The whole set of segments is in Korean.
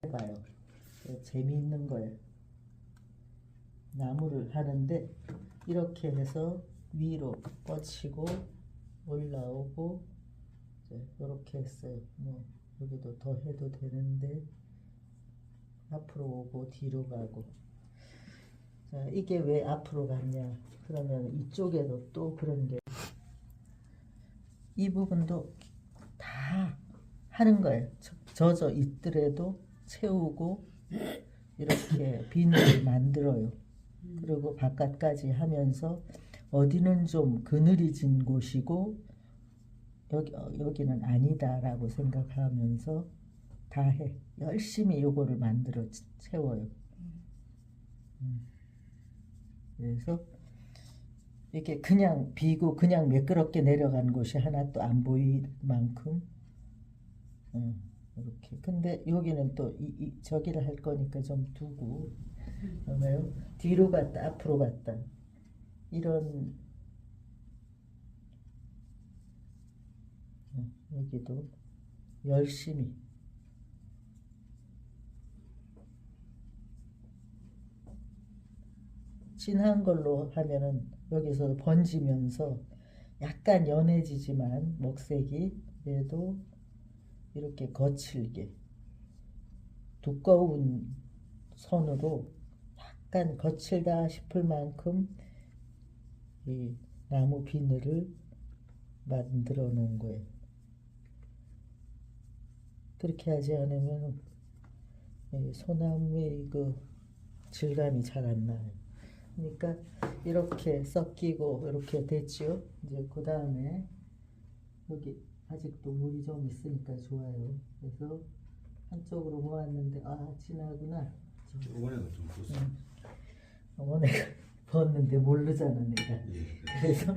봐요. 재미있는 거예요. 나무를 하는데 이렇게 해서 위로 뻗치고 올라오고 이렇게 했어요. 뭐 여기도 더 해도 되는데 앞으로 오고 뒤로 가고. 자, 이게 왜 앞으로 갔냐? 그러면 이쪽에도 또 그런 게 이 부분도 다 하는 거예요. 젖어 있더라도 채우고 이렇게 비늘을 만들어요. 그리고 바깥까지 하면서 어디는 좀 그늘이진 곳이고 여기는 아니다라고 생각하면서 다 해. 열심히 요거를 만들어 채워요. 그래서 이게 그냥 비고 그냥 매끄럽게 내려가는 곳이 하나도 안 보일 만큼 이렇게. 근데 여기는 또 저기를 할 거니까 좀 두고 그러면 뒤로 갔다 앞으로 갔다 이런 여기도 열심히 진한 걸로 하면은 여기서 번지면서 약간 연해지지만 먹색이 그래도 이렇게 거칠게 두꺼운 선으로 약간 거칠다 싶을 만큼 이 나무 비늘을 만들어 놓은 거예요. 그렇게 하지 않으면 소나무의 그 질감이 잘 안 나요. 그러니까 이렇게 섞이고 이렇게 됐죠. 이제 그 다음에 여기 아직도 물이 좀 있으니까 좋아요. 그래서 한쪽으로 모았는데 진하구나. 어머니가 좀 부었어. 어머니가 부었는데 모르잖아 내가. 예. 그래서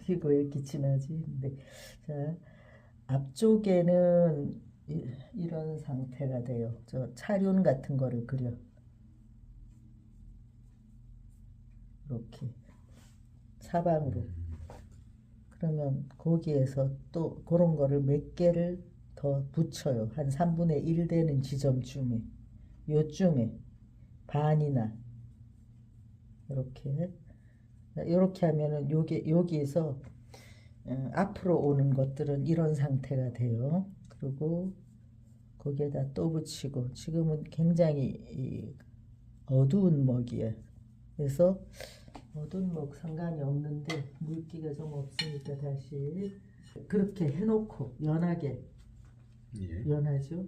이거 왜 이렇게 진하지? 근데 자 앞쪽에는 이런 상태가 돼요. 저 차륜 같은 거를 그려. 이렇게 사방으로. 그러면 거기에서 또 그런 거를 몇 개를 더 붙여요. 한 3분의 1 되는 지점쯤에 요쯤에 반이나 이렇게 하면은 여기에서 앞으로 오는 것들은 이런 상태가 돼요. 그리고 거기에다 또 붙이고 지금은 굉장히 어두운 먹이에요. 그래서 어두운 먹 상관이 없는데 물기가 좀 없으니까 다시 그렇게 해놓고 연하게 연하죠.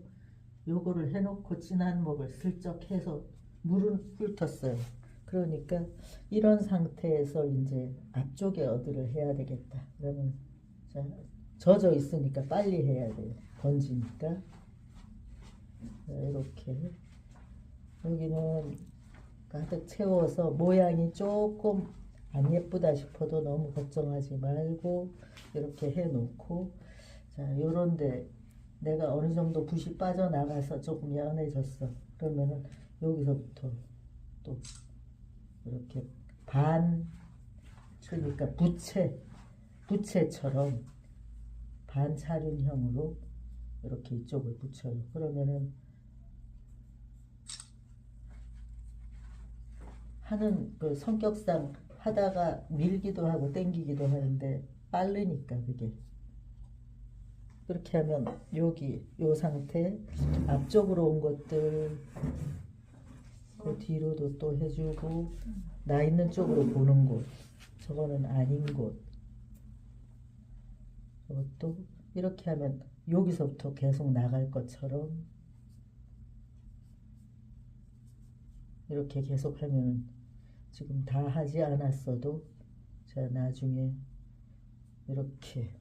요거를 해놓고 진한 먹을 슬쩍 해서 물은 훑었어요. 그러니까 이런 상태에서 이제 앞쪽에 어디를 해야 되겠다. 그러면 젖어 있으니까 빨리 해야 돼요. 번지니까. 이렇게 여기는 가득 채워서 모양이 조금 안 예쁘다 싶어도 너무 걱정하지 말고 이렇게 해 놓고 자 요런데 내가 어느 정도 붓이 빠져나가서 조금 연해졌어. 그러면은 여기서부터 또 이렇게 그러니까 부채처럼 반차륜형으로 이렇게 이쪽을 붙여요. 그러면은 하는 그 성격상 하다가 밀기도 하고 당기기도 하는데 빠르니까 그게 그렇게 하면 여기 요 상태 앞쪽으로 온 것들 그 뒤로도 또 해주고 나 있는 쪽으로 보는 곳 저거는 아닌 곳 저것도 이렇게 하면 여기서부터 계속 나갈 것처럼 이렇게 계속 하면 지금 다 하지 않았어도 자 나중에 이렇게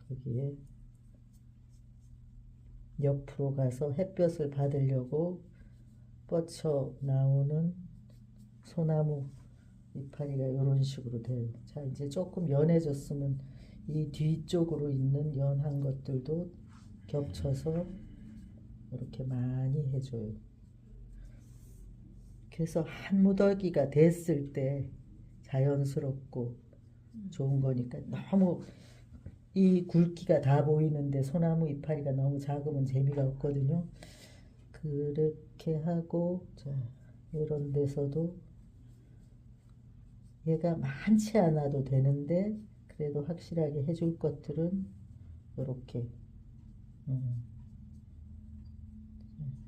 거기에 옆으로 가서 햇볕을 받으려고 뻗쳐 나오는 소나무 이파리가 이런 식으로 돼요. 자 이제 조금 연해졌으면 이 뒤쪽으로 있는 연한 것들도 겹쳐서 이렇게 많이 해줘요. 그래서 한 무더기가 됐을 때 자연스럽고 좋은 거니까 너무 이 굵기가 다 보이는데 소나무 이파리가 너무 작으면 재미가 없거든요. 그렇게 하고 자 이런 데서도 얘가 많지 않아도 되는데 그래도 확실하게 해줄 것들은 이렇게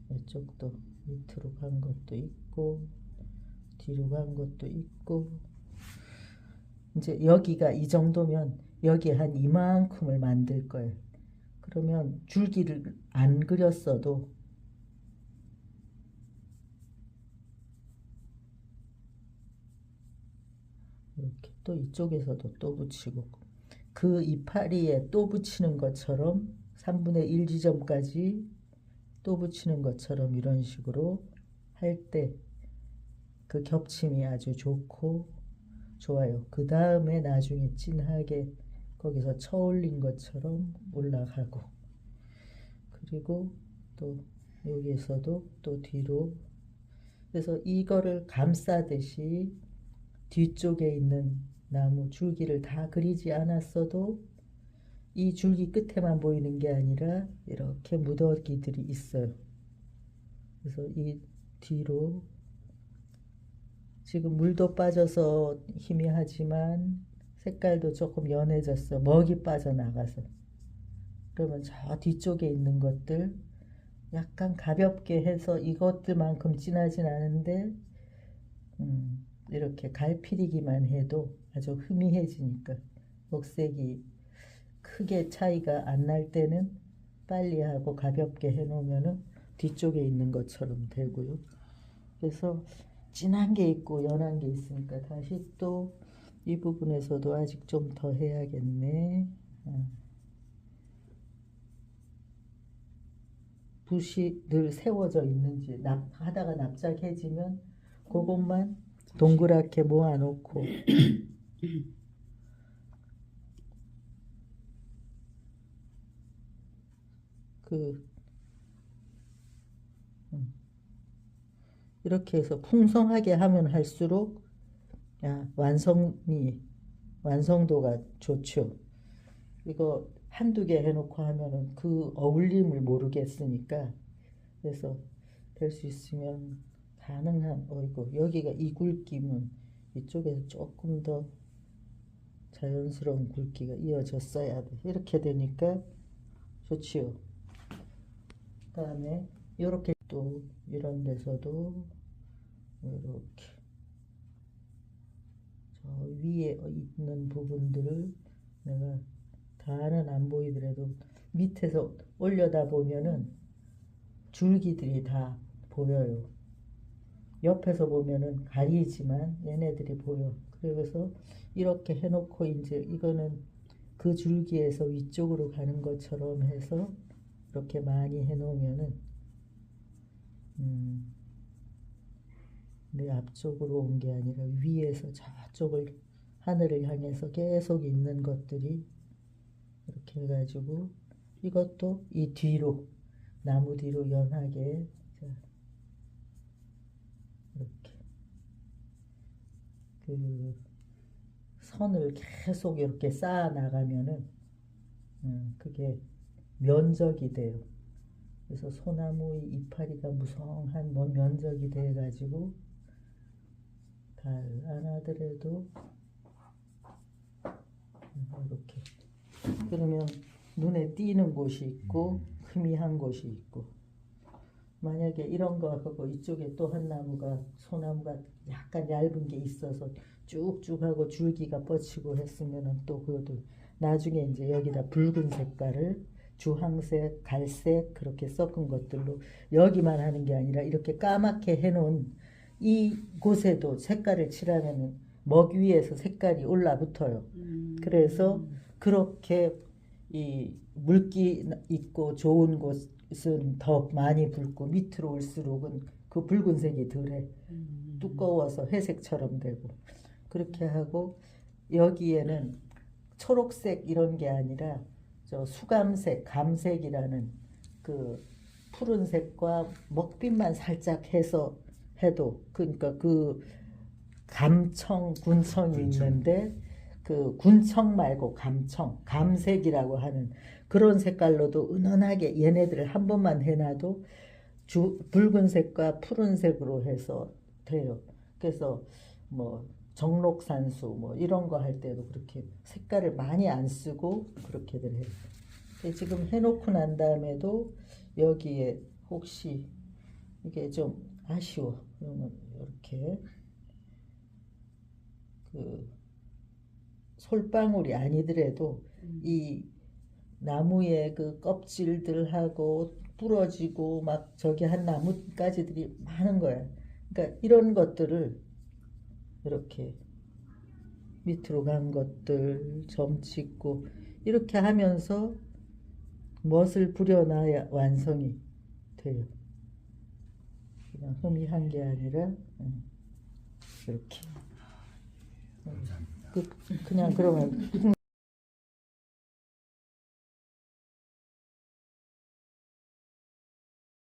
이쪽도 밑으로 간 것도 있고 뒤로 간 것도 있고 이제 여기가 이 정도면 여기에 한 이만큼을 만들 거예요. 그러면 줄기를 안 그렸어도 이렇게 또 이쪽에서도 또 붙이고 그 이파리에 또 붙이는 것처럼 3분의 1 지점까지 또 붙이는 것처럼 이런 식으로 할 때 그 겹침이 아주 좋고 좋아요. 그 다음에 나중에 진하게 거기서 쳐올린 것처럼 올라가고 그리고 또 여기에서도 또 뒤로 그래서 이거를 감싸듯이 뒤쪽에 있는 나무 줄기를 다 그리지 않았어도 이 줄기 끝에만 보이는 게 아니라 이렇게 무더기들이 있어요. 그래서 이 뒤로 지금 물도 빠져서 희미하지만 색깔도 조금 연해졌어. 먹이 빠져나가서. 그러면 저 뒤쪽에 있는 것들 약간 가볍게 해서 이것들만큼 진하진 않은데 이렇게 갈피리기만 해도 아주 희미해지니까 녹색이 크게 차이가 안 날 때는 빨리 하고 가볍게 해놓으면 뒤쪽에 있는 것처럼 되고요. 그래서 진한 게 있고 연한 게 있으니까 다시 또 이 부분에서도 아직 좀 더 해야겠네. 붓이 늘 세워져 있는지 하다가 납작해지면 그것만 동그랗게 모아놓고 이렇게 해서 풍성하게 하면 할수록 완성도가 좋죠. 이거 한두 개 해놓고 하면은 그 어울림을 모르겠으니까 그래서 될 수 있으면 가능한 여기가 이 굵기면 이쪽에서 조금 더 자연스러운 굵기가 이어졌어야 돼. 이렇게 되니까 좋지요. 그 다음에 이렇게 또 이런 데서도 이렇게 저 위에 있는 부분들을 내가 다는 안 보이더라도 밑에서 올려다 보면은 줄기들이 다 보여요. 옆에서 보면은 가리지만 얘네들이 보여. 그래서 이렇게 해놓고 이제 이거는 그 줄기에서 위쪽으로 가는 것처럼 해서 이렇게 많이 해놓으면은 내 앞쪽으로 온 게 아니라 위에서 저쪽을 하늘을 향해서 계속 있는 것들이 이렇게 해가지고 이것도 이 뒤로 나무 뒤로 연하게 이렇게 그 선을 계속 이렇게 쌓아 나가면은 그게 면적이 돼요. 그래서 소나무의 이파리가 무성한 면적이 돼가지고 달 안 하더라도 이렇게 그러면 눈에 띄는 곳이 있고 희미한 곳이 있고 만약에 이런 거 하고 이쪽에 또 한 나무가 소나무가 약간 얇은 게 있어서 쭉쭉 하고 줄기가 뻗치고 했으면은 또 그것도 나중에 이제 여기다 붉은 색깔을 주황색, 갈색 그렇게 섞은 것들로 여기만 하는 게 아니라 이렇게 까맣게 해놓은 이 곳에도 색깔을 칠하면은 먹 위에서 색깔이 올라붙어요. 그래서 그렇게 이 물기 있고 좋은 곳은 더 많이 붉고 밑으로 올수록은 그 붉은색이 덜해 두꺼워서 회색처럼 되고 그렇게 하고 여기에는 초록색 이런 게 아니라 저 수감색, 감색이라는 그 푸른색과 먹빛만 살짝 해서 해도 그러니까 그 감청, 군청이 있는데 그 군청 말고 감청, 감색이라고 하는 그런 색깔로도 은은하게 얘네들을 한 번만 해놔도 붉은색과 푸른색으로 해서 돼요. 그래서 뭐 정록산수 뭐 이런 거 할 때도 그렇게 색깔을 많이 안 쓰고 그렇게들 해요. 근데 지금 해놓고 난 다음에도 여기에 혹시 이게 좀 아쉬워. 그러면 이렇게 그 솔방울이 아니더라도 이 나무의 그 껍질들하고 부러지고 막 저기 한 나뭇가지들이 많은 거야. 그러니까 이런 것들을 이렇게 밑으로 간 것들 점 찍고 이렇게 하면서 멋을 부려놔야 완성이 돼요. 그냥 흠이 한 게 아니라 이렇게 감사합니다. 그냥 그러면